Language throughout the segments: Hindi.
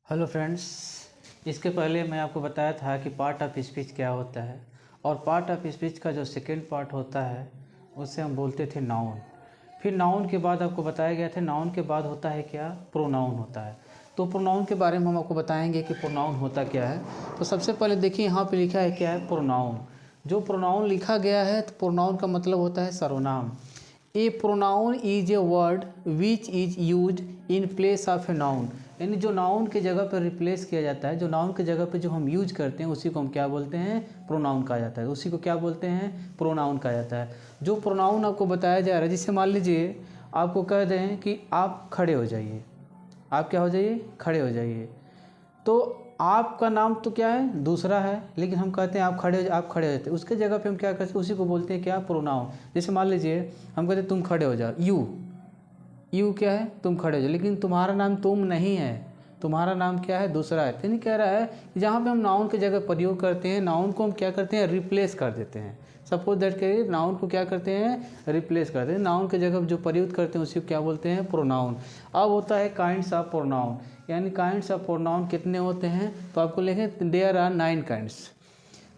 हेलो फ्रेंड्स, इसके पहले मैं आपको बताया था कि पार्ट ऑफ स्पीच क्या होता है, और पार्ट ऑफ स्पीच का जो सेकेंड पार्ट होता है उससे हम बोलते थे नाउन। फिर नाउन के बाद आपको बताया गया था नाउन के बाद होता है क्या, प्रोनाउन होता है। तो प्रोनाउन के बारे में हम आपको बताएंगे कि प्रोनाउन होता क्या है। तो सबसे पहले देखिए यहाँ पे लिखा है क्या है, प्रोनाउन। जो प्रोनाउन लिखा गया है तो प्रोनाउन का मतलब होता है सर्वनाम। A pronoun is a word which is use in place of a noun, यानी जो नाउन के जगह पर रिप्लेस किया जाता है, जो नाउन के जगह पर जो हम यूज करते हैं उसी को हम क्या बोलते हैं, प्रोनाउन कहा जाता है। उसी को क्या बोलते हैं, प्रोनाउन कहा जाता है। जो प्रोनाउन आपको बताया जा रहा है, जिससे मान लीजिए आपको कह दें कि आप खड़े हो जाइए, आप क्या हो जाइए, खड़े हो जाइए, तो आपका नाम तो क्या है, दूसरा है, लेकिन हम कहते हैं आप खड़े हो जाते हैं, उसके जगह पे हम क्या करते हैं, उसी को बोलते हैं क्या, प्रोनाउन। जैसे मान लीजिए हम कहते हैं तुम खड़े हो जाओ, यू क्या है, तुम खड़े हो जाओ, लेकिन तुम्हारा नाम तुम नहीं है, तुम्हारा नाम क्या है, दूसरा है। तो नहीं कह रहा है कि जहाँ पे हम नाउन के जगह प्रयोग करते हैं, नाउन को हम क्या करते हैं, रिप्लेस कर देते हैं। सपोज दैट के नाउन को क्या करते हैं, रिप्लेस करते हैं। नाउन के जगह जो प्रयोग करते हैं उसी को क्या बोलते हैं, प्रोनाउन। अब होता है काइंड्स ऑफ प्रोनाउन, यानी काइंड्स ऑफ प्रोनाउन कितने होते हैं, तो आपको लिखें देयर आर 9 काइंड्स।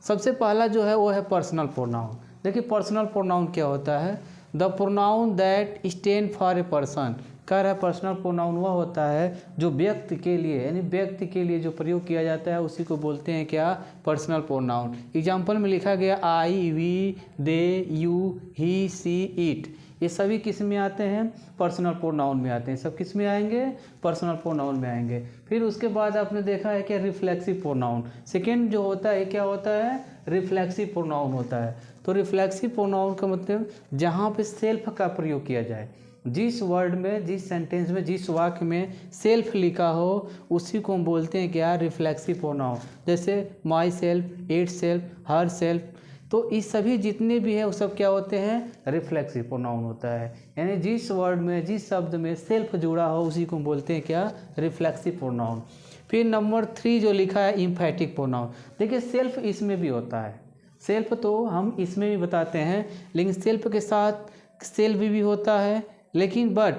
सबसे पहला जो है वो है पर्सनल प्रोनाउन। देखिए पर्सनल प्रोनाउन क्या होता है, the pronoun that stand for a person. कह रहा है पर्सनल प्रोनाउन वह होता है जो व्यक्ति के लिए, यानी व्यक्ति के लिए जो प्रयोग किया जाता है उसी को बोलते हैं क्या, पर्सनल प्रोनाउन। एग्जाम्पल में लिखा गया I, we, they, you, he, she, it, ये सभी किस में आते हैं, पर्सनल प्रोनाउन में आते हैं। सब किस में आएंगे, पर्सनल प्रोनाउन में आएंगे। फिर उसके बाद आपने देखा है कि रिफ्लेक्सिव प्रोनाउन, सेकेंड जो होता है क्या होता है, रिफ्लेक्सिव प्रोनाउन होता है। तो रिफ्लेक्सिव प्रोनाउन का मतलब जहाँ पे सेल्फ का प्रयोग किया जाए, जिस वर्ड में, जिस सेंटेंस में, जिस वाक्य में सेल्फ लिखा हो उसी को हम बोलते हैं क्या, रिफ्लेक्सिव प्रोनाउन। जैसे my self, it self, her self, तो इस सभी जितने भी है वो सब क्या होते हैं, रिफ्लेक्सिव प्रोनाउन होता है। यानी जिस वर्ड में, जिस शब्द में सेल्फ जुड़ा हो उसी को बोलते हैं क्या, रिफ्लेक्सिव प्रोनाउन। फिर नंबर 3 जो लिखा है इम्फैटिक प्रोनाउन। देखिए सेल्फ इसमें भी होता है, सेल्फ तो हम इसमें भी बताते हैं, लेकिन सेल्फ के साथ सेल्फ भी होता है, लेकिन बट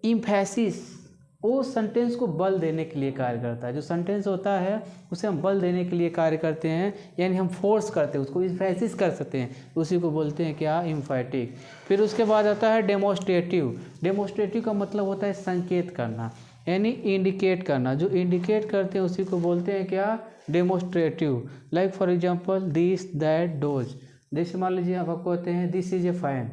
इम्फेसिस वो सेंटेंस को बल देने के लिए कार्य करता है। जो सेंटेंस होता है उसे हम बल देने के लिए कार्य करते हैं, यानी हम फोर्स करते हैं उसको, इम्फेसिस कर सकते हैं, उसी को बोलते हैं क्या, इम्फैटिक। फिर उसके बाद आता है डेमोस्ट्रेटिव। डेमोस्ट्रेटिव का मतलब होता है संकेत करना, यानी इंडिकेट करना। जो इंडिकेट करते हैं उसी को बोलते हैं क्या, demonstrative. Like for example this, that, those. जैसे मान लीजिए आप कहते हैं दिस इज ए फैन,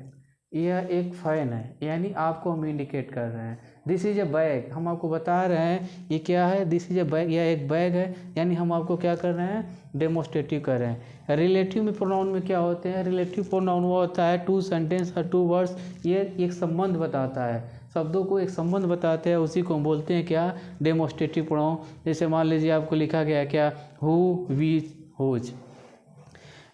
यह एक फैन है, यानी आपको हम इंडिकेट कर रहे हैं। दिस इज ए बैग, हम आपको बता रहे हैं ये क्या है, दिस इज ए बैग, यह एक बैग है, यानी हम आपको क्या कर रहे हैं, डेमोस्ट्रेटिव कर रहे हैं। रिलेटिव में प्रोनाउन में क्या होते हैं, रिलेटिव प्रोनाउन वो होता है 2 सेंटेंस और 2 वर्ड्स, ये एक संबंध बताता है, शब्दों को एक संबंध बताते हैं, उसी को हम बोलते हैं क्या, डेमोस्ट्रेटिव प्रोनाउन। जैसे मान लीजिए आपको लिखा गया है क्या, who, which, whose.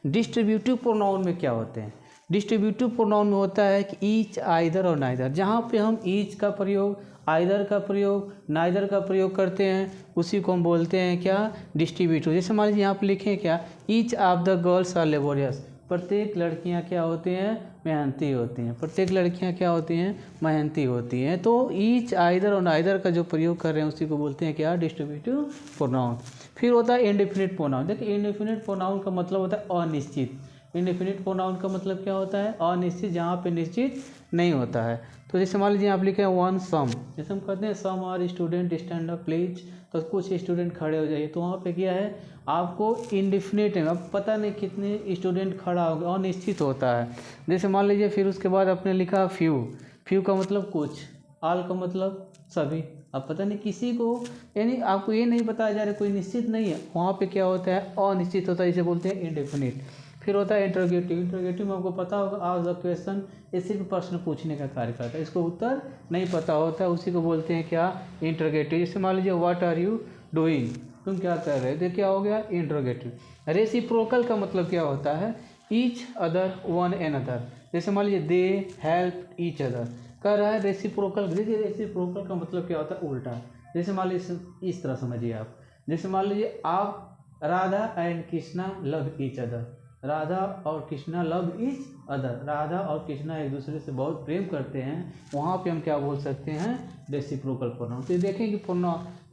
Distributive pronoun में क्या होते हैं, डिस्ट्रीब्यूटिव प्रोनाउन में होता है कि ईच, आइदर और नाइदर। जहाँ पे हम ईच का प्रयोग, आइदर का प्रयोग, नाइदर का प्रयोग करते हैं उसी को हम बोलते हैं क्या, डिस्ट्रीब्यूटिव। जैसे मान लीजिए यहाँ पे लिखें क्या, each of the girls are laborious. प्रत्येक लड़कियाँ क्या होती हैं, मेहनती होती हैं। प्रत्येक लड़कियाँ क्या होती हैं, मेहनती होती हैं। तो ईच, आइदर और नाइदर का जो प्रयोग कर रहे हैं उसी को बोलते हैं क्या, डिस्ट्रीब्यूटिव प्रोनाउन। फिर होता है इंडेफिनिट प्रोनाउन। देखिए इंडेफिनिट प्रोनाउन का मतलब होता है अनिश्चित। इंडेफिनिट प्रोनाउन का मतलब क्या होता है, अनिश्चित, जहाँ पे निश्चित नहीं होता है। तो जैसे मान लीजिए आप लिखे हैं वन सम, जैसे हम कहते हैं some are student stand up please, तो कुछ स्टूडेंट खड़े हो जाइए, तो वहाँ पे क्या है, आपको इंडेफिनिट है, अब पता नहीं कितने स्टूडेंट खड़ा होगा, अनिश्चित होता है। जैसे मान लीजिए फिर उसके बाद आपने लिखा फ्यू, फ्यू का मतलब कुछ, ऑल का मतलब सभी, अब पता नहीं किसी को, यानी आपको ये नहीं बताया जा रहा कोई निश्चित नहीं है, वहाँ पे क्या होता है, अनिश्चित होता है, इसे बोलते हैं इंडेफिनिट। फिर होता है इंटरोगेटिव। इंटरोगेटिव में आपको पता होगा आज द क्वेश्चन, ये सिर्फ प्रश्न पूछने का कार्य करता है, इसको उत्तर नहीं पता होता है, उसी को बोलते हैं क्या, इंटरोगेटिव। जैसे मान लीजिए व्हाट आर यू डूइंग, तुम क्या कर रहे हो, तो क्या हो गया, इंटरोगेटिव। रेसिप्रोकल का मतलब क्या होता है, each other, one another. जैसे मान लीजिए दे हेल्प ईच अदर, कह रहा है रेसिप्रोकल। देखिए रेसिप्रोकल का मतलब क्या होता है, उल्टा। जैसे मान लीजिए इस तरह समझिए आप, जैसे मान लीजिए आप Radha and Krishna love each other, Radha और Krishna love each other, Radha और कृष्णा एक दूसरे से बहुत प्रेम करते हैं, वहाँ पे हम क्या बोल सकते हैं, रेसिप्रोकल प्रोनाउन। तो ये देखें कि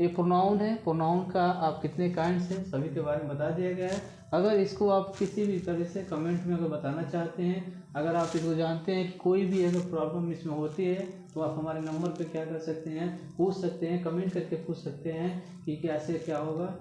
ये प्रोनाउन है, प्रोनाउन का आप कितने काइंड्स हैं सभी के बारे में बता दिया गया है। अगर इसको आप किसी भी तरह से कमेंट में अगर बताना चाहते हैं, अगर आप इसको जानते हैं कि कोई भी अगर प्रॉब्लम इसमें होती है, तो आप हमारे नंबर पे क्या कर सकते हैं, पूछ सकते हैं, कमेंट करके पूछ सकते हैं कि कैसे क्या होगा।